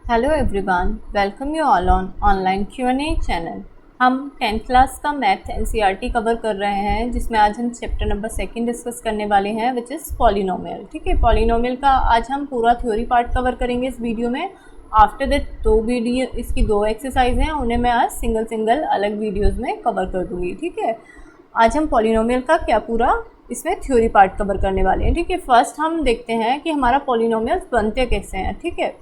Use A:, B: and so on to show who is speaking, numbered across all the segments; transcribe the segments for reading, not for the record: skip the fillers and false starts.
A: Hello everyone, welcome you all on online Q&A channel. हम 10th class का math NCERT cover कर रहे हैं, जिसमें आज हम चैप्टर नंबर 2 डिस्कस करने वाले हैं, विच इज़ पॉलिनोमियल। ठीक है, पॉलिनोमियल का आज हम पूरा थ्योरी पार्ट कवर करेंगे इस वीडियो में। आफ्टर दैट इसकी दो एक्सरसाइज हैं, उन्हें मैं आज सिंगल अलग वीडियोज़ में कवर कर दूँगी। ठीक है, आज हम पॉलिनोमियल का क्या पूरा इसमें थ्योरी पार्ट कवर करने वाले हैं। ठीक है, फर्स्ट हम देखते हैं कि हमारा पॉलिनोमियल्स बनते कैसे हैं। ठीक है,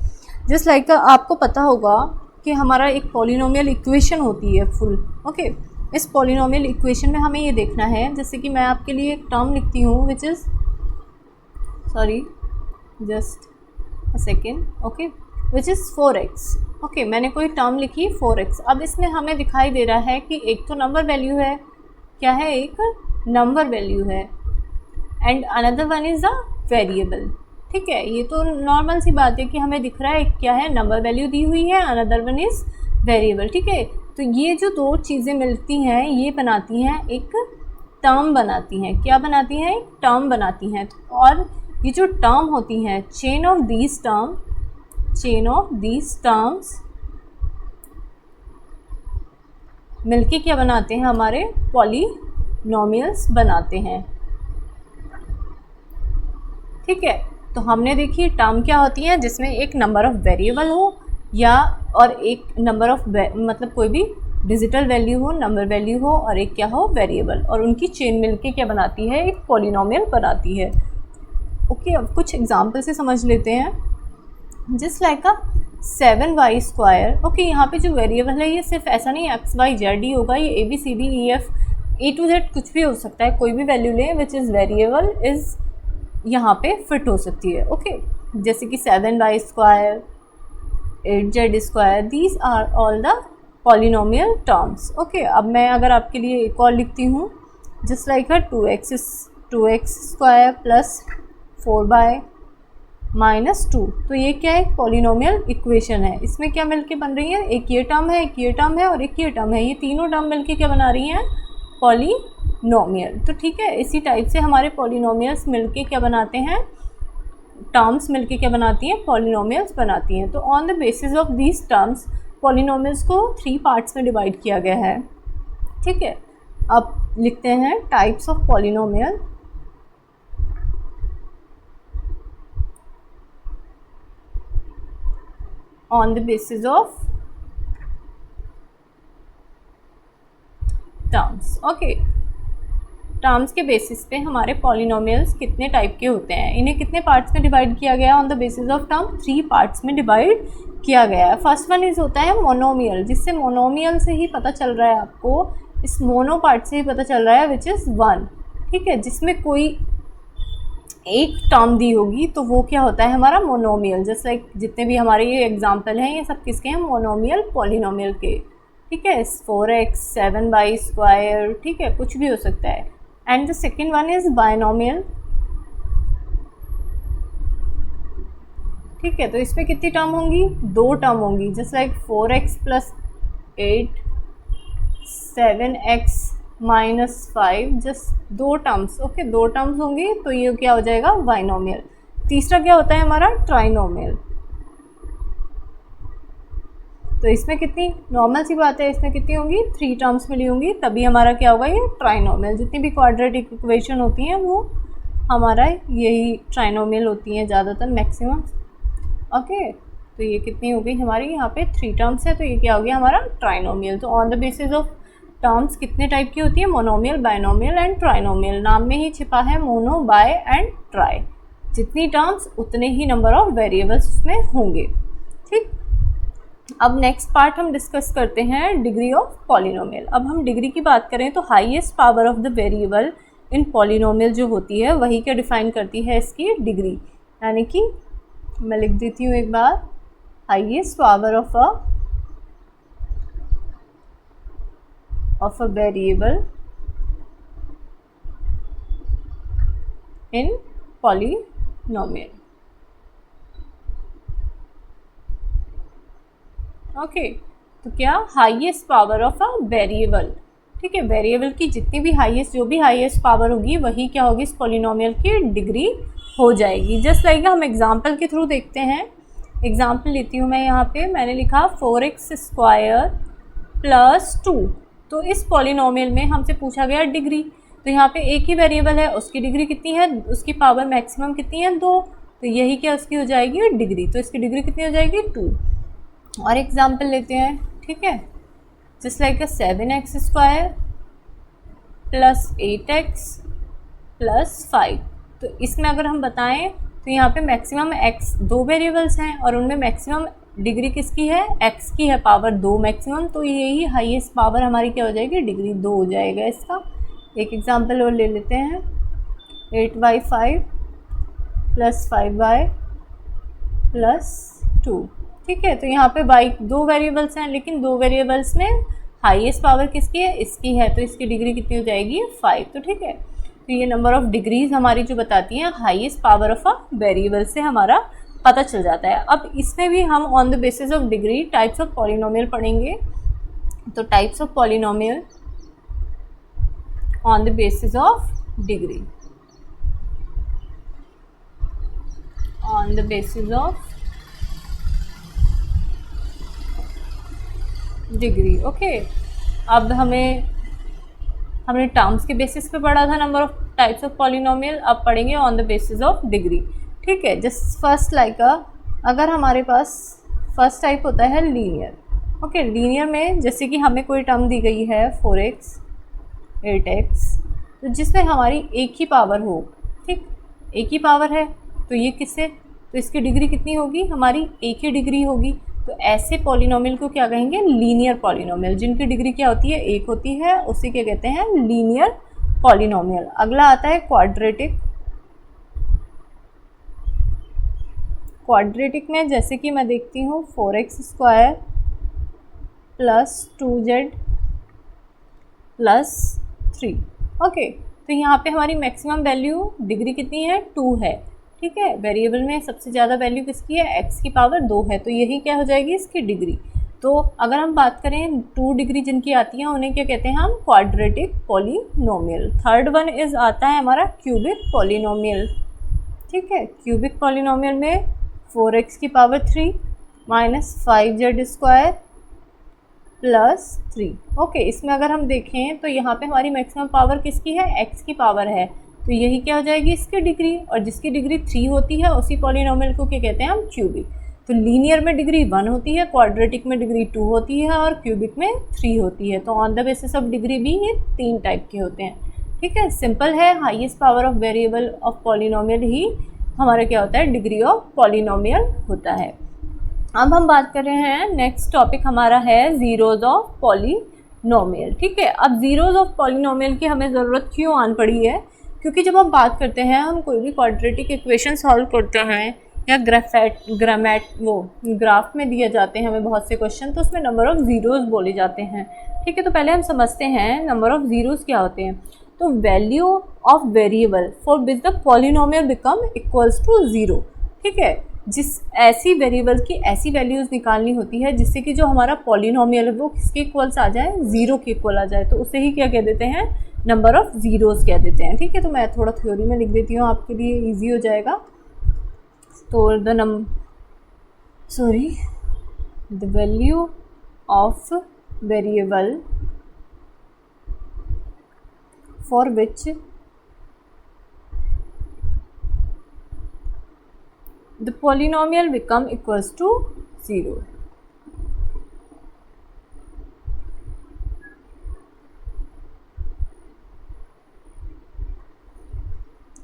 A: जस्ट लाइक आपको पता होगा कि हमारा एक पॉलिनोमियल इक्वेशन होती है फुल। ओके, इस पॉलिनोमियल इक्वेशन में हमें ये देखना है, जैसे कि मैं आपके लिए एक टर्म लिखती हूँ which is just a second. Okay, which is 4x। Okay, मैंने कोई टर्म लिखी 4x। अब इसमें हमें दिखाई दे रहा है कि एक तो नंबर वैल्यू है, क्या है, एक नंबर वैल्यू है, and another one is a variable. ठीक है, ये तो नॉर्मल सी बात है कि हमें दिख रहा है क्या है, नंबर वैल्यू दी हुई है, अनदर वन इज़ वेरिएबल। ठीक है, तो ये जो दो चीज़ें मिलती हैं ये बनाती हैं एक टर्म बनाती हैं। क्या बनाती हैं? एक टर्म बनाती हैं। और ये जो टर्म होती हैं, चेन ऑफ दीज टर्म्स मिलके क्या बनाते हैं, हमारे पॉलिनोमियल्स बनाते हैं। ठीक है, तो हमने देखी टर्म क्या होती है, जिसमें एक नंबर ऑफ वेरिएबल हो या और एक नंबर ऑफ मतलब कोई भी डिजिटल वैल्यू हो, नंबर वैल्यू हो, और एक क्या हो, वेरिएबल, और उनकी चेन मिलके क्या बनाती है, एक पॉलिनोमियल बनाती है। ओके, अब कुछ एग्जांपल से समझ लेते हैं। जस्ट लाइक अ 7y²। ओके, यहाँ पे जो वेरिएबल है ये सिर्फ ऐसा नहीं x y z ही होगा, ये ABCDEF A to Z कुछ भी हो सकता है, कोई भी वैल्यू लें विच इज़ वेरिएबल इज़ यहाँ पे फिट हो सकती है। ओके, जैसे कि 7y², 8z², these are all the polynomial terms. Okay, अब मैं अगर आपके लिए एक और लिखती हूँ, just like 2x² plus 4y minus 2, तो ये क्या है, पॉलिनोमियल इक्वेशन है। इसमें क्या मिलके बन रही है, एक ये टर्म है, एक ये टर्म है, और एक ये टर्म है। ये तीनों टर्म मिलके क्या बना रही हैं, पॉलिनोमियल। तो ठीक है, इसी टाइप से हमारे पॉलिनोमियल्स मिलके क्या बनाते हैं, टर्म्स मिलके क्या बनाती हैं, पॉलिनोमियल्स बनाती हैं। तो on the basis of these terms polynomials को 3 पार्ट्स में डिवाइड किया गया है। ठीक है, अब लिखते हैं types of polynomial. On the basis of terms. Okay, terms के बेसिस पे हमारे पॉलिनोमियल्स कितने टाइप के होते हैं, इन्हें कितने पार्ट्स में डिवाइड किया गया है, on the basis of term 3 parts में डिवाइड किया गया है। फर्स्ट वन इज होता है मोनोमियल, जिससे मोनोमियल से ही पता चल रहा है आपको, इस मोनो पार्ट से ही पता चल रहा है, विच इज़ 1। ठीक है, जिसमें कोई एक टर्म दी होगी तो वो क्या होता है, हमारा मोनोमियल। जैसे लाइक जितने भी हमारे ये एग्जाम्पल हैं, ये सब किसके हैं, मोनोमियल पॉलिनोमियल के। ठीक है, 4x 7y², ठीक है, कुछ भी हो सकता है। And the second one is binomial. ठीक है, तो इसमें कितनी टर्म होंगी, 2 टर्म होंगी। Just like 4x plus 8 7x minus 5, just 2 terms. Okay, 2 terms होंगी, तो ये क्या हो जाएगा, बाइनोमियल। तीसरा क्या होता है हमारा, ट्राइनोमियल। तो इसमें कितनी, नॉर्मल सी बात है, इसमें कितनी होंगी, 3 टर्म्स मिली होंगी, तभी हमारा क्या होगा, ये ट्राइनोमियल। जितनी भी क्वाड्रेटिक इक्वेशन होती हैं वो हमारा यही ट्राइनोमियल होती हैं ज़्यादातर, मैक्सिमम। ओके, तो ये कितनी हो गई हमारी, यहाँ पे 3 टर्म्स है, तो ये क्या हो गया हमारा, ट्राइनोमियल। तो on the basis of terms कितने टाइप की होती है, मोनोमियल, बाइनोमियल एंड ट्राइनोमियल। नाम में ही छिपा है मोनो, बाय एंड ट्राई। जितनी टर्म्स उतने ही नंबर ऑफ वेरिएबल्स उसमें होंगे। ठीक, अब नेक्स्ट पार्ट हम डिस्कस करते हैं डिग्री ऑफ पॉलिनोमियल। अब हम डिग्री की बात करें तो highest power of the variable in polynomial जो होती है वही क्या डिफाइन करती है, इसकी डिग्री। यानी कि मैं लिख देती हूँ एक बार, highest power of a variable in polynomial. Okay, तो क्या, highest power of a variable. ठीक है, वेरिएबल की जितनी भी हाईएस्ट, जो भी हाईएस्ट पावर होगी वही क्या होगी, इस पॉलिनोमियल की डिग्री हो जाएगी। जस्ट लाइक हम एग्जांपल के थ्रू देखते हैं एग्जाम्पल लेती हूँ मैं यहाँ पे, मैंने लिखा 4x² प्लस 2। तो इस पॉलिनोमियल में हमसे पूछा गया डिग्री, तो यहाँ पे एक ही वेरिएबल है, उसकी डिग्री कितनी है, उसकी पावर मैक्सिमम कितनी है 2, तो यही क्या उसकी हो जाएगी डिग्री, तो इसकी डिग्री कितनी हो जाएगी 2। और एग्जाम्पल लेते हैं, ठीक है, just like 7x² plus 8x plus 5। तो इसमें अगर हम बताएं तो यहाँ पे मैक्सिमम x 2 वेरिएबल्स हैं और उनमें मैक्सिमम डिग्री किसकी है, x की है, पावर 2 मैक्सिमम, तो यही हाईएस्ट पावर हमारी क्या हो जाएगी, डिग्री 2 हो जाएगा इसका। एक एग्जांपल और ले लेते हैं, 8/5 प्लस 5y प्लस 2, ठीक है। तो यहाँ पे y 2 वेरिएबल्स हैं, लेकिन 2 वेरिएबल्स में हाईएस्ट पावर किसकी है, इसकी है, तो इसकी डिग्री कितनी हो जाएगी 5, तो ठीक है। तो ये नंबर ऑफ़ डिग्रीज हमारी जो बताती हैं highest power of a variable से हमारा पता चल जाता है। अब इसमें भी हम on the basis of degree types of polynomial पढ़ेंगे। तो types of polynomial on the basis of degree, on the basis of degree, okay. अब हमने टर्म्स के बेसिस पे पढ़ा था number of types of polynomial, अब पढ़ेंगे on the basis of degree, ठीक है। जस्ट फर्स्ट लाइक अगर हमारे पास फर्स्ट टाइप होता है लीनियर, ओके। लीनियर में जैसे कि हमें कोई टर्म दी गई है 4x 8x, तो जिसमें हमारी एक ही पावर हो, ठीक, एक ही पावर है, तो ये किससे, तो इसकी डिग्री कितनी होगी, हमारी एक ही डिग्री होगी। तो ऐसे पॉलिनोमियल को क्या कहेंगे, लीनियर पॉलिनोमियल, जिनकी डिग्री क्या होती है, एक होती है, उसे क्या कहते हैं, लीनियर पॉलिनोमियल। अगला आता है क्वाड्रेटिक। क्वाड्रेटिक में जैसे कि मैं देखती हूँ 4x² plus 2z plus 3, okay. तो यहाँ पे हमारी मैक्सिमम वैल्यू डिग्री कितनी है, 2 है, ठीक है। वेरिएबल में सबसे ज़्यादा वैल्यू किसकी है, x की पावर 2 है, तो यही क्या हो जाएगी इसकी डिग्री। तो अगर हम बात करें 2 डिग्री जिनकी आती है उन्हें क्या कहते हैं हम, quadratic polynomial. Third one is आता है हमारा क्यूबिक पॉलिनोमियल, ठीक है। क्यूबिक पॉलिनोमियल में 4x की power 3 minus 5z² plus 3, okay. इसमें अगर हम देखें तो यहाँ पे हमारी मैक्सिमम पावर किसकी है, x की पावर है, तो यही क्या हो जाएगी इसकी डिग्री, और जिसकी डिग्री 3 होती है उसी पॉलिनोमियल को क्या कहते हैं हम, क्यूबिक। तो लीनियर में डिग्री 1 होती है, क्वाड्रेटिक में डिग्री 2 होती है और क्यूबिक में 3 होती है। तो on the basis of degree भी ये 3 टाइप के होते हैं, ठीक है। सिंपल है, highest power of variable of polynomial ही हमारा क्या होता है, डिग्री ऑफ पॉलिनोमियल होता है। अब हम बात कर रहे हैं, नेक्स्ट टॉपिक हमारा है ज़ीरोज़ ऑफ पॉलिनोमियल, ठीक है। अब ज़ीरोज़ ऑफ पॉलिनोमियल की हमें ज़रूरत क्यों आन पड़ी है, क्योंकि जब हम बात करते हैं, हम कोई भी क्वाड्रेटिक इक्वेशन सॉल्व करते हैं या ग्राफ में दिए जाते हैं हमें बहुत से क्वेश्चन, तो उसमें नंबर ऑफ़ ज़ीरोज़ बोले जाते हैं, ठीक है। तो पहले हम समझते हैं नंबर ऑफ़ ज़ीरोज़ क्या होते हैं। तो value of variable for which the polynomial become equals to 0, ठीक है। जिस ऐसी वेरिएबल की ऐसी वैल्यूज़ निकालनी होती है जिससे कि जो हमारा पॉलिनोमियल है वो किसके इक्वल्स आ जाए, 0 के इक्वल आ जाए, तो उसे ही क्या कह देते हैं, नंबर ऑफ़ ज़ीरोज़ कह देते हैं, ठीक है। तो मैं थोड़ा थ्योरी में लिख देती हूँ, आपके लिए इजी हो जाएगा। तो the value of variable for which the polynomial become equals to 0,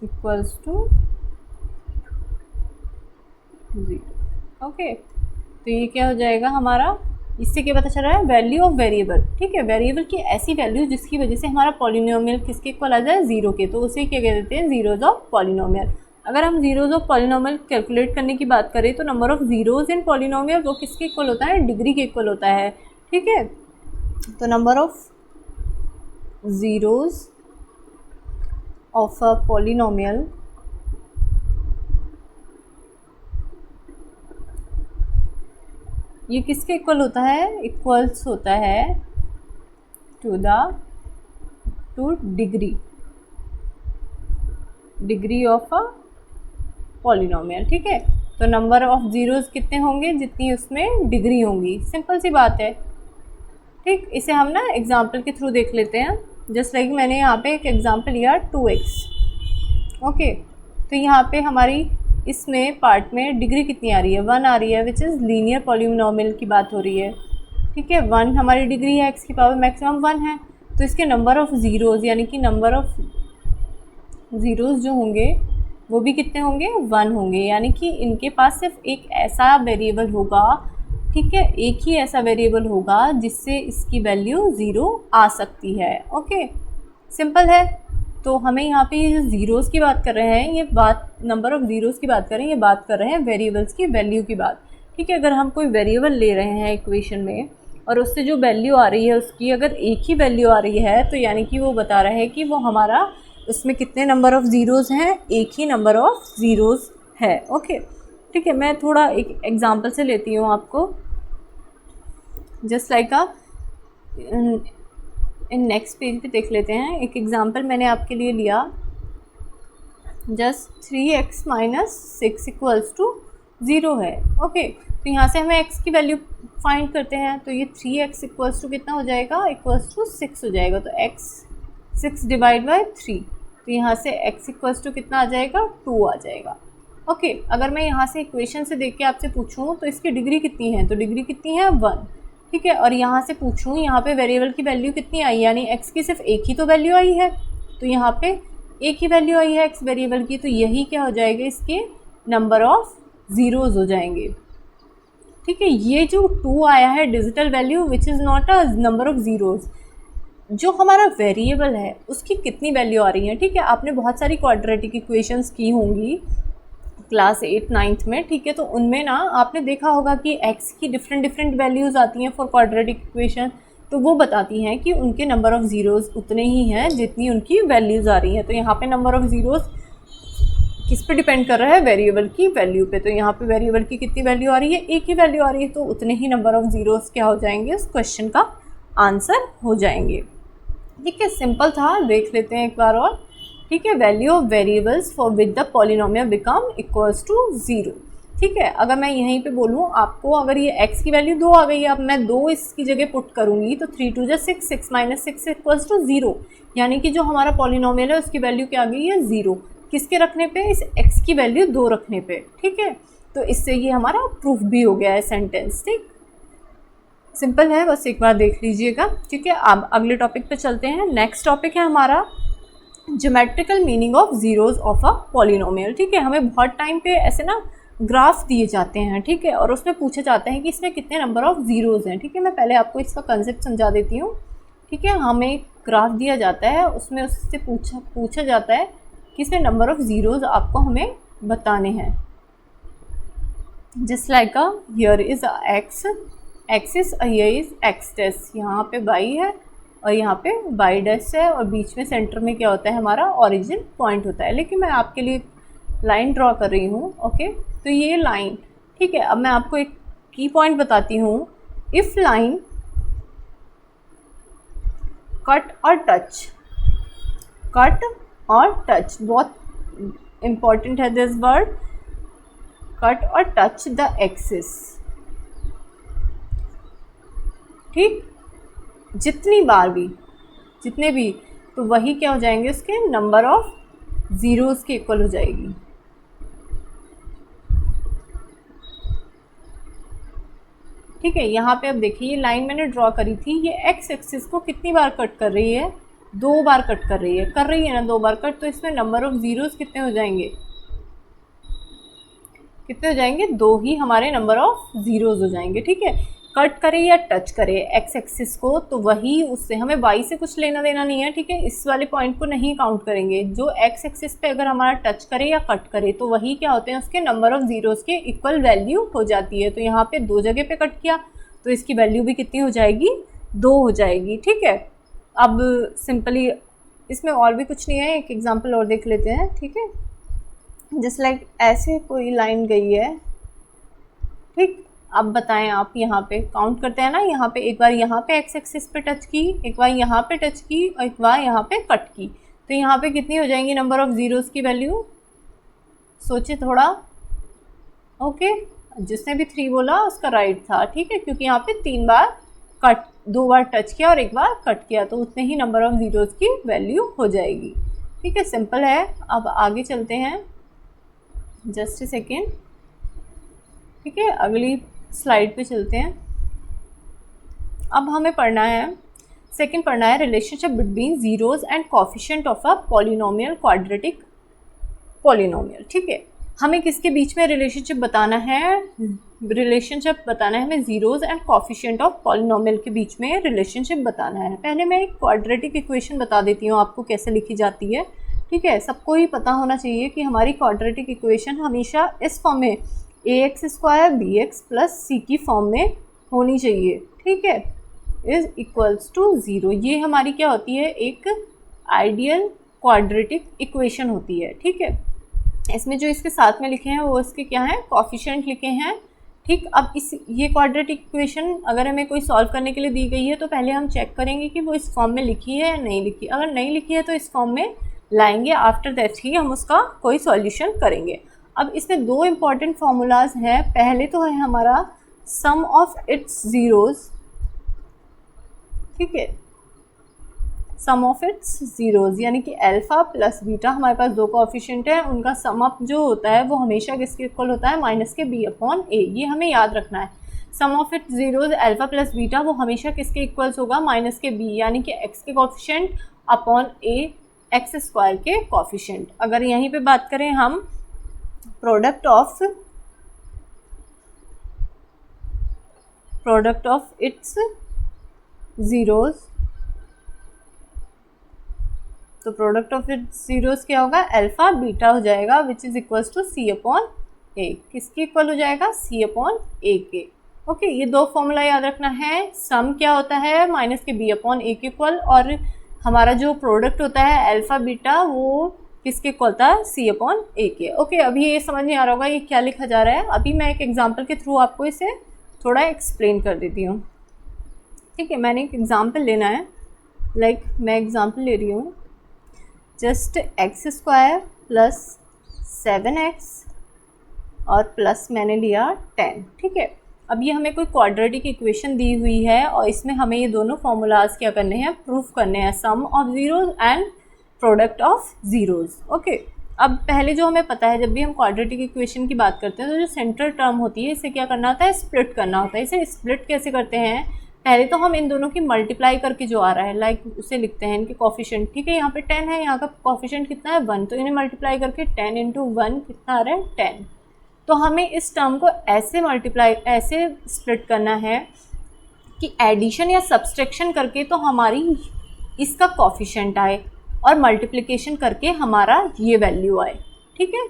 A: equals to 0, okay. तो ये क्या हो जाएगा हमारा, इससे क्या पता चल रहा है, वैल्यू ऑफ वेरिएबल, ठीक है। वेरिएबल की ऐसी वैल्यू जिसकी वजह से हमारा पॉलिनोमियल किसके इक्वल आ जाए, 0 के, तो उसे क्या कह देते हैं, ज़ीरोज़ ऑफ पॉलिनोमियल। अगर हम ज़ीरोज़ ऑफ पॉलिनोमियल कैलकुलेट करने की बात करें तो number of zeros in polynomial वो किसके इक्वल होता है, डिग्री के इक्वल होता है, ठीक है। तो number of zeros of a polynomial ये किसके इक्वल होता है, इक्वल्स होता है two degree of a polynomial, ठीक है। तो नंबर ऑफ ज़ीरोज़ कितने होंगे जितनी उसमें डिग्री होंगी, सिंपल सी बात है। ठीक, इसे हम ना एग्जाम्पल के थ्रू देख लेते हैं। जस्ट लाइक मैंने यहाँ पे एक एग्जाम्पल लिया 2x। ओके, तो यहाँ पे हमारी इसमें पार्ट में डिग्री कितनी आ रही है, 1 आ रही है, विच इज़ लीनियर पॉलिनोमियल की बात हो रही है। ठीक है, 1 हमारी डिग्री है, x की पावर मैक्सिमम 1 है, तो इसके नंबर ऑफ़ ज़ीरोज़ यानी कि नंबर ऑफ़ ज़ीरोज़ जो होंगे वो भी कितने होंगे, 1 होंगे। यानी कि इनके पास सिर्फ एक ऐसा वेरिएबल होगा, ठीक है, एक ही ऐसा वेरिएबल होगा जिससे इसकी वैल्यू 0 आ सकती है। ओके, सिंपल है। तो हमें यहाँ पे ये जो ज़ीरोज़ की बात कर रहे हैं, ये बात नंबर ऑफ़ ज़ीरोज़ की बात कर रहे हैं, ये बात कर रहे हैं वेरिएबल्स की वैल्यू की बात। ठीक है, अगर हम कोई वेरिएबल ले रहे हैं इक्वेशन में और उससे जो वैल्यू आ रही है उसकी अगर एक ही वैल्यू आ रही है, तो यानी कि वो बता रहा है कि वो हमारा उसमें कितने नंबर ऑफ़ ज़ीरोज़ हैं, एक ही नंबर ऑफ़ ज़ीरोज़ है। ओके, ठीक है, मैं थोड़ा एक एग्जांपल से लेती हूँ आपको। Just like in next page पे देख लेते हैं। एक एग्जांपल मैंने आपके लिए लिया, just 3x minus 6 equals to 0 है। ओके, तो यहाँ से हमें x की वैल्यू फाइंड करते हैं, तो ये 3x इक्वल्स टू कितना हो जाएगा, इक्वल्स टू 6 हो जाएगा। तो x 6 डिवाइड बाई 3, तो यहाँ से x इक्वल्स टू कितना आ जाएगा, 2 आ जाएगा। ओके, अगर मैं यहाँ से इक्वेशन से देख के आपसे पूछूँ तो इसकी डिग्री कितनी है, तो डिग्री कितनी है, 1। ठीक है, और यहाँ से पूछूँ यहाँ पे वेरिएबल की वैल्यू कितनी आई, यानी x की सिर्फ एक ही तो वैल्यू आई है, तो यहाँ पे एक ही वैल्यू आई है x वेरिएबल की, तो यही क्या हो जाएगा, इसके नंबर ऑफ़ ज़ीरोज़ हो जाएंगे। ठीक है, ये जो 2 आया है digital value which is not a number of zeros, जो हमारा वेरिएबल है उसकी कितनी वैल्यू आ रही है। ठीक है, आपने बहुत सारी क्वाड्रेटिक इक्वेशंस की होंगी क्लास 8 9th में। ठीक है, तो उनमें ना आपने देखा होगा कि x की डिफरेंट वैल्यूज़ आती हैं फॉर क्वाड्रेटिक इक्वेशन, तो वो बताती हैं कि उनके नंबर ऑफ़ ज़ीरोज़ उतने ही हैं जितनी उनकी वैल्यूज़ आ रही हैं। तो यहाँ पे नंबर ऑफ़ ज़ीरोज़ किस पे डिपेंड कर रहा है, वेरिएबल की वैल्यू पे। तो यहाँ पे वेरिएबल की कितनी वैल्यू आ रही है, एक ही वैल्यू आ रही है, तो उतने ही नंबर ऑफ़ ज़ीरोज़ क्या हो जाएंगे, उस क्वेश्चन का आंसर हो जाएंगे। ठीक है, सिंपल था, देख लेते हैं एक बार और। ठीक है, value of variables for with the polynomial become equals to 0। ठीक है, अगर मैं यहीं पे बोलूँ आपको, अगर ये x की वैल्यू 2 आ गई है, अब मैं 2 इसकी जगह पुट करूँगी, तो 3 2 6, 6 माइनस 6 इक्वल्स टू 0, यानी कि जो हमारा पॉलिनोमियल है उसकी वैल्यू क्या आ गई है, 0। किसके रखने पे, इस x की वैल्यू 2 रखने पे। ठीक है, तो इससे ये हमारा प्रूफ भी हो गया है सेंटेंस। ठीक, सिंपल है, बस एक बार देख लीजिएगा। ठीक है, अब अगले टॉपिक पे चलते हैं। नेक्स्ट टॉपिक है हमारा geometrical meaning of zeros of a polynomial. ठीक है, हमें बहुत टाइम पे ऐसे ना ग्राफ दिए जाते हैं, ठीक है, और उसमें पूछे जाते हैं कि इसमें कितने नंबर ऑफ़ ज़ीरोज़ हैं। ठीक है, मैं पहले आपको इसका कंसेप्ट समझा देती हूँ। ठीक है, हमें ग्राफ दिया जाता है, उसमें उससे पूछा जाता है कि इसमें नंबर ऑफ़ ज़ीरोज़ आपको हमें बताने हैं। Just like here is x axis, here is x dash, यहाँ पे वाई है और यहाँ पे वाई डैश है, और बीच में सेंटर में क्या होता है, हमारा ओरिजिन पॉइंट होता है। लेकिन मैं आपके लिए लाइन ड्रॉ कर रही हूँ। ओके, तो ये लाइन, ठीक है, अब मैं आपको एक की पॉइंट बताती हूँ। इफ़ लाइन कट और टच, कट और टच, बहुत इम्पॉर्टेंट है दिस वर्ड, कट और टच द एक्सिस। ठीक, जितनी बार भी, जितने भी, तो वही क्या हो जाएंगे, उसके नंबर ऑफ ज़ीरोज़ के इक्वल हो जाएगी। ठीक है, यहाँ पे अब देखिए ये लाइन मैंने ड्रॉ करी थी, ये एक्स एक्सिस को कितनी बार कट कर रही है, 2 बार कट कर रही है ना 2 बार कट, तो इसमें नंबर ऑफ ज़ीरोज़ कितने हो जाएंगे, कितने हो जाएंगे, 2 ही हमारे नंबर ऑफ ज़ीरोज़ हो जाएंगे। ठीक है, कट करे या टच करे एक्स एक्सिस को, तो वही, उससे हमें वाई से कुछ लेना देना नहीं है। ठीक है, इस वाले पॉइंट को नहीं काउंट करेंगे। जो एक्स एक्सिस पे अगर हमारा टच करे या कट करे, तो वही क्या होते हैं, उसके नंबर ऑफ ज़ीरोज़ के इक्वल वैल्यू हो जाती है। तो यहाँ पे 2 जगह पे कट किया, तो इसकी वैल्यू भी कितनी हो जाएगी, 2 हो जाएगी। ठीक है, अब सिंपली इसमें और भी कुछ नहीं है, एक एग्जाम्पल और देख लेते हैं। ठीक है, जस्ट लाइक ऐसे कोई लाइन गई है। ठीक, अब बताएं आप, यहाँ पे काउंट करते हैं ना, यहाँ पे एक बार यहाँ पे एक्स एक्सिस पे टच की, एक बार यहाँ पे टच की, और एक बार यहाँ पे कट की, तो यहाँ पे कितनी हो जाएंगी नंबर ऑफ ज़ीरोज़ की वैल्यू, सोचिए थोड़ा। ओके, जिसने भी 3 बोला उसका राइट था, ठीक है, क्योंकि यहाँ पे 3 बार कट, 2 बार टच किया और 1 बार कट किया, तो उतने ही नंबर ऑफ ज़ीरोज़ की वैल्यू हो जाएगी। ठीक है, सिंपल है। अब आगे चलते हैं, जस्ट ए सेकेंड। ठीक है, अगली स्लाइड पे चलते हैं। अब हमें पढ़ना है, सेकंड पढ़ना है, relationship between zeros and coefficient of a polynomial quadratic polynomial. ठीक है, हमें किसके बीच में रिलेशनशिप बताना है? रिलेशनशिप बताना है हमें zeros and coefficient of polynomial के बीच में रिलेशनशिप बताना है। पहले मैं एक क्वाड्रेटिक इक्वेशन बता देती हूँ आपको कैसे लिखी जाती है। ठीक है, सबको ही पता होना चाहिए कि हमारी क्वाड्रेटिक इक्वेशन हमेशा इस फॉर्म में ax² bx + c की फॉर्म में होनी चाहिए। ठीक है, इज इक्वल्स टू 0। ये हमारी क्या होती है? एक आइडियल क्वाड्रेटिक इक्वेशन होती है। ठीक है, इसमें जो इसके साथ में लिखे हैं वो इसके क्या हैं? कोफिशिएंट लिखे हैं। ठीक, अब ये क्वाड्रेटिक इक्वेशन अगर हमें कोई सॉल्व करने के लिए दी गई है तो पहले हम चेक करेंगे कि वो इस फॉर्म में लिखी है या नहीं लिखी। अगर नहीं लिखी है तो इस फॉर्म में लाएंगे, आफ्टर दैट ही हम उसका कोई सॉल्यूशन करेंगे। अब इसमें 2 इम्पॉर्टेंट फार्मूलाज हैं। पहले तो है हमारा सम ऑफ इट्स ज़ीरोज़। ठीक है, सम ऑफ इट्स ज़ीरोज़ यानी कि अल्फ़ा प्लस बीटा, हमारे पास 2 कोएफिशिएंट है, उनका सम अप जो होता है वो हमेशा किसके इक्वल होता है? -b/a। ये हमें याद रखना है। Sum of its zeros alpha plus beta वो हमेशा किसके इक्वल्स होगा? -b, यानी कि x के कोएफिशिएंट अपॉन a x² के कोएफिशिएंट। अगर यहीं पे बात करें हम प्रोडक्ट ऑफ इट्स ज़ीरोज़, तो प्रोडक्ट ऑफ इट्स ज़ीरोज़ क्या होगा? अल्फ़ा बीटा हो जाएगा, which is equals to c/a। किसके इक्वल हो जाएगा? c/a के। ओके, ये 2 फॉर्मूला याद रखना है। सम क्या होता है? -b/a के इक्वल, और हमारा जो प्रोडक्ट होता है अल्फ़ा बीटा वो किसके इक्वल होता है? c/a के। ओके, अभी ये समझ नहीं आ रहा होगा ये क्या लिखा जा रहा है। अभी मैं एक एग्जाम्पल के थ्रू आपको इसे थोड़ा एक्सप्लेन कर देती हूँ। ठीक है, मैंने एक एग्जाम्पल लेना है, मैं एग्जाम्पल ले रही हूँ, जस्ट x² + 7x और प्लस मैंने लिया 10। ठीक है, अब ये हमें कोई क्वाड्रेटिक इक्वेशन दी हुई है और इसमें हमें ये दोनों फार्मूलाज क्या करने हैं? प्रूफ करने हैं, sum of zeros and product of zeros. Okay, अब पहले जो हमें पता है, जब भी हम क्वाड्रेटिक इक्वेशन की बात करते हैं तो जो सेंट्रल टर्म होती है इसे क्या करना होता है? स्प्लिट करना होता है। इसे स्प्लिट कैसे करते हैं? पहले तो हम इन दोनों की मल्टीप्लाई करके जो आ रहा है उसे लिखते हैं, इनके कोफिशिएंट। ठीक है, यहाँ पे 10 है, यहाँ का कोफिशिएंट कितना है? 1, तो इन्हें मल्टीप्लाई करके 10 × 1 कितना आ रहा है? 10। तो हमें इस टर्म को ऐसे स्प्लिट करना है कि एडिशन या सब्सट्रैक्शन करके तो हमारी इसका कोफिशिएंट आए और मल्टीप्लिकेशन करके हमारा ये वैल्यू आए। ठीक है,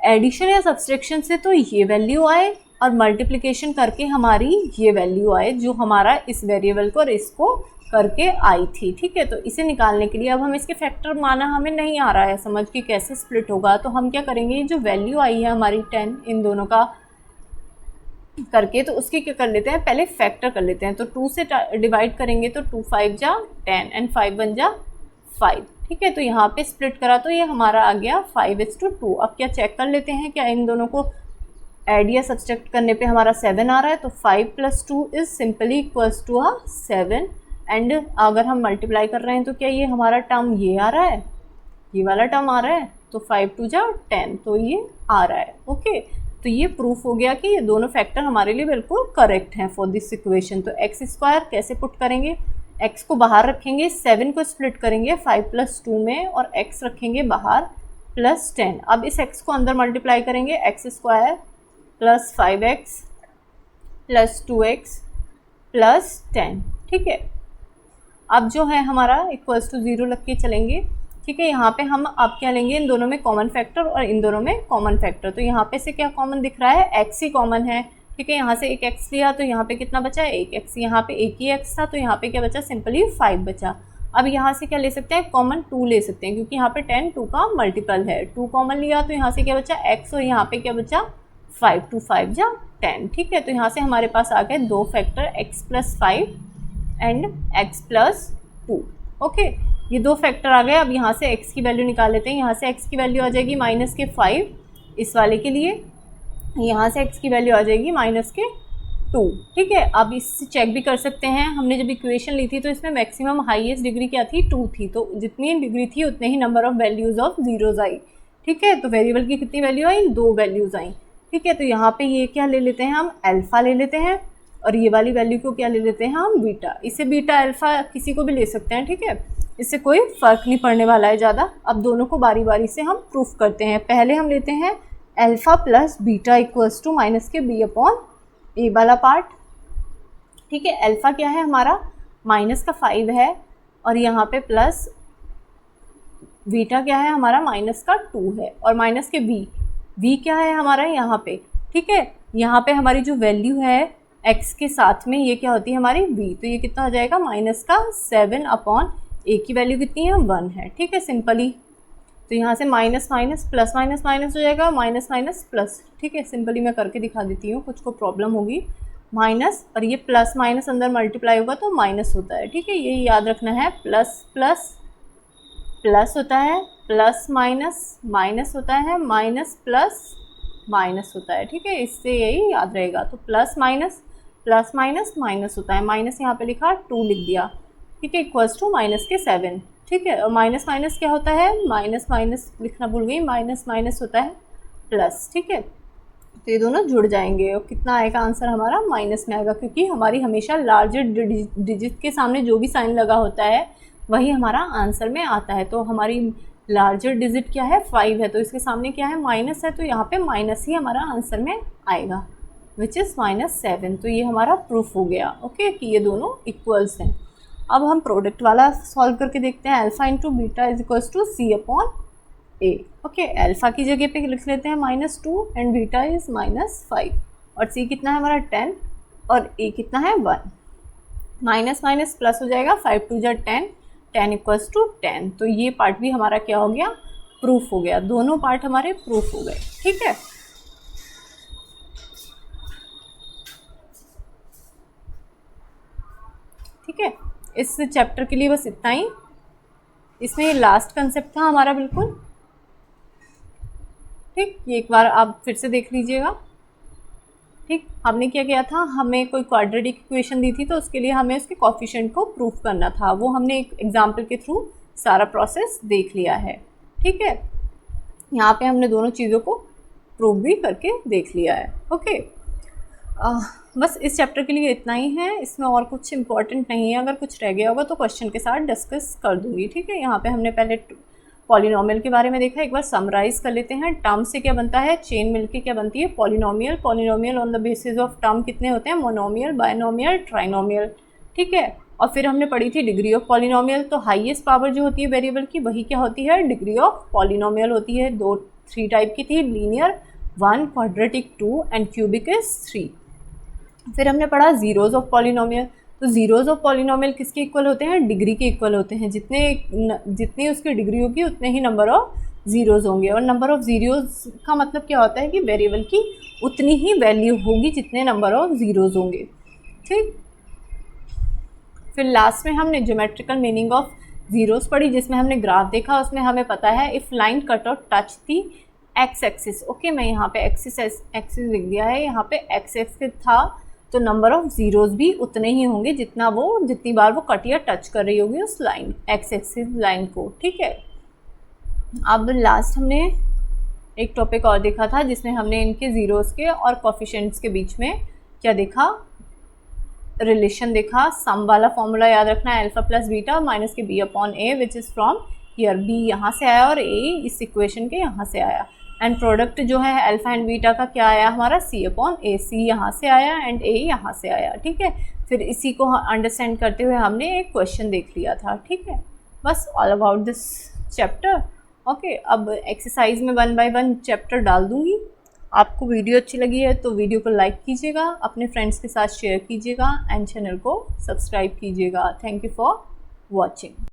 A: एडिशन या सब्सट्रैक्शन से तो ये वैल्यू आए और मल्टीप्लिकेशन करके हमारी ये वैल्यू आए जो हमारा इस वेरिएबल को और इसको करके आई थी। ठीक है, तो इसे निकालने के लिए अब हम इसके फैक्टर माना हमें नहीं आ रहा है समझ कि कैसे स्प्लिट होगा, तो हम क्या करेंगे? जो वैल्यू आई है हमारी 10 इन दोनों का करके, तो उसकी क्या कर लेते हैं? पहले फैक्टर कर लेते हैं। तो 2 से डिवाइड करेंगे तो 2 × 5 = 10 एंड 5 × 1 = 5। ठीक है, तो यहाँ पे स्प्लिट करा तो ये हमारा आ गया 5:2। अब क्या चेक कर लेते हैं क्या इन दोनों को ऐड या सब्सट्रैक्ट करने पे हमारा 7 आ रहा है? तो 5 + 2 is simply equals to 7। And अगर हम मल्टीप्लाई कर रहे हैं तो क्या ये हमारा टर्म ये आ रहा है, ये वाला टर्म आ रहा है, तो 5 × 2 = 10, तो ये आ रहा है। ओके, तो ये प्रूफ हो गया कि ये दोनों फैक्टर हमारे लिए बिल्कुल करेक्ट हैं फॉर दिस इक्वेशन। तो x² कैसे पुट करेंगे? x को बाहर रखेंगे, 7 को स्प्लिट करेंगे 5 + 2 में और x रखेंगे बाहर +10। अब इस x को अंदर मल्टीप्लाई करेंगे, x² + 5x + 2x + 10। ठीक है, अब जो है हमारा इक्वल्स टू 0 लग के चलेंगे। ठीक है, यहाँ पे हम अब क्या लेंगे? इन दोनों में कॉमन फैक्टर और इन दोनों में कॉमन फैक्टर। तो यहाँ पे से क्या कॉमन दिख रहा है? x ही कॉमन है। ठीक है, यहाँ से एक x लिया तो यहाँ पे कितना बचा? 1x। यहाँ पे एक ही x था तो यहाँ पे क्या बचा? सिंपली 5 बचा। अब यहाँ से क्या ले सकते हैं? कॉमन 2 ले सकते हैं क्योंकि यहाँ पे 10 2 का मल्टीपल है। 2 कॉमन लिया तो यहाँ से क्या बचा? x, और यहाँ पे क्या बचा? 5 2 5 = 10। ठीक है, तो यहाँ से हमारे पास आ गए 2 factor, x + 5 and x + 2। Okay, ये 2 फैक्टर आ गए। अब यहाँ से x की वैल्यू निकाल लेते हैं। यहाँ से x की वैल्यू आ जाएगी -5 इस वाले के लिए, यहाँ से x की वैल्यू आ जाएगी -2। ठीक है, अब इससे चेक भी कर सकते हैं, हमने जब इक्वेशन ली थी तो इसमें मैक्सिमम हाईएस्ट डिग्री क्या थी, 2 थी, तो जितनी डिग्री थी उतने ही number of values of zeros आई। ठीक है, तो वेरिएबल की कितनी वैल्यू आई, 2 वैल्यूज़ आई। ठीक है, तो यहाँ पे ये क्या ले लेते हैं हम, अल्फ़ा ले लेते हैं, और ये वाली वैल्यू को क्या ले लेते हैं हम, बीटा। इसे बीटा अल्फ़ा किसी को भी ले सकते हैं। ठीक है, इससे कोई फ़र्क नहीं पड़ने वाला है ज़्यादा। अब दोनों को बारी बारी से हम प्रूफ करते हैं। पहले हम लेते हैं alpha plus beta equals to minus के बी अपॉन ए वाला पार्ट। ठीक है, अल्फ़ा क्या है हमारा, -5 है, और यहाँ पे प्लस बीटा क्या है हमारा, -2 है, और माइनस के v क्या है हमारा यहाँ पे। ठीक है, यहाँ पे हमारी जो वैल्यू है x के साथ में ये क्या होती है हमारी v, तो ये कितना हो जाएगा, -7 अपॉन a की वैल्यू कितनी है, 1 है। ठीक है, सिंपली तो यहाँ से minus minus plus minus minus हो जाएगा, माइनस माइनस प्लस। ठीक है, सिंपली मैं करके दिखा देती हूँ, कुछ को प्रॉब्लम होगी। माइनस और ये प्लस माइनस अंदर मल्टीप्लाई होगा तो माइनस होता है। ठीक है, ये याद रखना है, प्लस प्लस प्लस होता है, प्लस माइनस माइनस होता है, माइनस प्लस माइनस होता है। ठीक है, इससे यही याद रहेगा। तो प्लस माइनस माइनस होता है, माइनस यहाँ पे लिखा 2 लिख दिया। ठीक है, इक्वल्स टू माइनस के 7। ठीक है, और माइनस माइनस क्या होता है, माइनस माइनस लिखना भूल गई, माइनस माइनस होता है प्लस। ठीक है, तो ये दोनों जुड़ जाएंगे और कितना आएगा आंसर हमारा, माइनस में आएगा, क्योंकि हमारी हमेशा लार्जर डिजिट के सामने जो भी साइन लगा होता है वही हमारा आंसर में आता है। तो हमारी लार्जर डिजिट क्या है, 5 है, तो इसके सामने क्या है, माइनस है, तो यहाँ पे माइनस ही हमारा आंसर में आएगा, विच इज़ -7। तो ये हमारा प्रूफ हो गया, ओके, कि ये दोनों इक्वल्स हैं। अब हम प्रोडक्ट वाला सॉल्व करके देखते हैं। Alpha into beta is equals to C upon A. Okay, alpha की जगह पे लिख लेते हैं -2 एंड बीटा इज़ -5, और सी कितना है हमारा 10 और ए कितना है 1। माइनस माइनस प्लस हो जाएगा, 5 2 जा 10, 10 इक्वल्स टू 10। तो ये पार्ट भी हमारा क्या हो गया, प्रूफ हो गया। दोनों पार्ट हमारे प्रूफ हो गए। ठीक है, ठीक है, इस चैप्टर के लिए बस इतना ही। इसमें लास्ट कंसेप्ट था हमारा बिल्कुल। ठीक, ये एक बार आप फिर से देख लीजिएगा। ठीक, हमने क्या किया था, हमें कोई क्वाड्रेटिक इक्वेशन दी थी तो उसके लिए हमें उसके कोफिशिएंट को प्रूफ करना था। वो हमने एक एग्जाम्पल के थ्रू सारा प्रोसेस देख लिया है। ठीक है, यहाँ पे हमने दोनों चीज़ों को प्रूफ भी करके देख लिया है। ओके, बस इस चैप्टर के लिए इतना ही है। इसमें और कुछ इंपॉर्टेंट नहीं है। अगर कुछ रह गया होगा तो क्वेश्चन के साथ डिस्कस कर दूँगी। ठीक है, यहाँ पे हमने पहले पॉलिनोमियल के बारे में देखा, एक बार समराइज़ कर लेते हैं। टर्म से क्या बनता है, चेन मिलके क्या बनती है, polynomial. Polynomial on the basis of term कितने होते हैं, मोनोमियल, बायनोमियल, ट्राइनोमियल। ठीक है, और फिर हमने पढ़ी थी डिग्री ऑफ पॉलिनोमियल। तो हाईएस्ट पावर जो होती है वेरिएबल की वही क्या होती है, डिग्री ऑफ पॉलिनोमियल होती है। 3 टाइप की थी, linear 1, quadratic 2 and cubic is 3। फिर हमने पढ़ा जीरोज़ ऑफ पॉलिनोमियल। तो जीरोज़ ऑफ पॉलिनोमियल किसके इक्वल होते हैं, डिग्री के इक्वल होते हैं। जितनी उसकी डिग्री होगी उतने ही नंबर ऑफ ज़ीरोज़ होंगे। और नंबर ऑफ ज़ीरोज़ का मतलब क्या होता है कि वेरिएबल की उतनी ही वैल्यू होगी जितने नंबर ऑफ ज़ीरोज़ होंगे। ठीक, फिर लास्ट में हमने ज्योमेट्रिकल मीनिंग ऑफ ज़ीरोज़ पढ़ी, जिसमें हमने ग्राफ देखा। उसमें हमें पता है इफ़ लाइन कट और टच दी एक्स एक्सिस। ओके, मैं यहाँ पे एक्सिस लिख दिया है, यहाँ पे एक्स एक्सिस था, तो नंबर ऑफ ज़ीरोज़ भी उतने ही होंगे जितनी बार वो कट या टच कर रही होगी उस लाइन, एक्स एक्सिस लाइन को। ठीक है, अब लास्ट हमने एक टॉपिक और देखा था जिसमें हमने इनके ज़ीरोज़ के और कोफिशिएंट्स के बीच में क्या देखा, रिलेशन देखा। सम वाला फॉर्मूला याद रखना है, अल्फ़ा प्लस बीटा माइनस के B upon A, which is from here. B यहाँ से आया और ए इस इक्वेशन के यहाँ से आया। एंड प्रोडक्ट जो है अल्फ़ा एंड बीटा का क्या आया हमारा, सी अपॉन ए। सी यहाँ से आया एंड ए यहाँ से आया। ठीक है, फिर इसी को अंडरस्टैंड करते हुए हमने एक क्वेश्चन देख लिया था। ठीक है, बस all about this chapter. Okay, अब एक्सरसाइज में 1 बाय 1 चैप्टर डाल दूँगी। आपको वीडियो अच्छी लगी है तो वीडियो को लाइक कीजिएगा, अपने फ्रेंड्स के साथ शेयर कीजिएगा एंड चैनल को सब्सक्राइब कीजिएगा। Thank you for watching.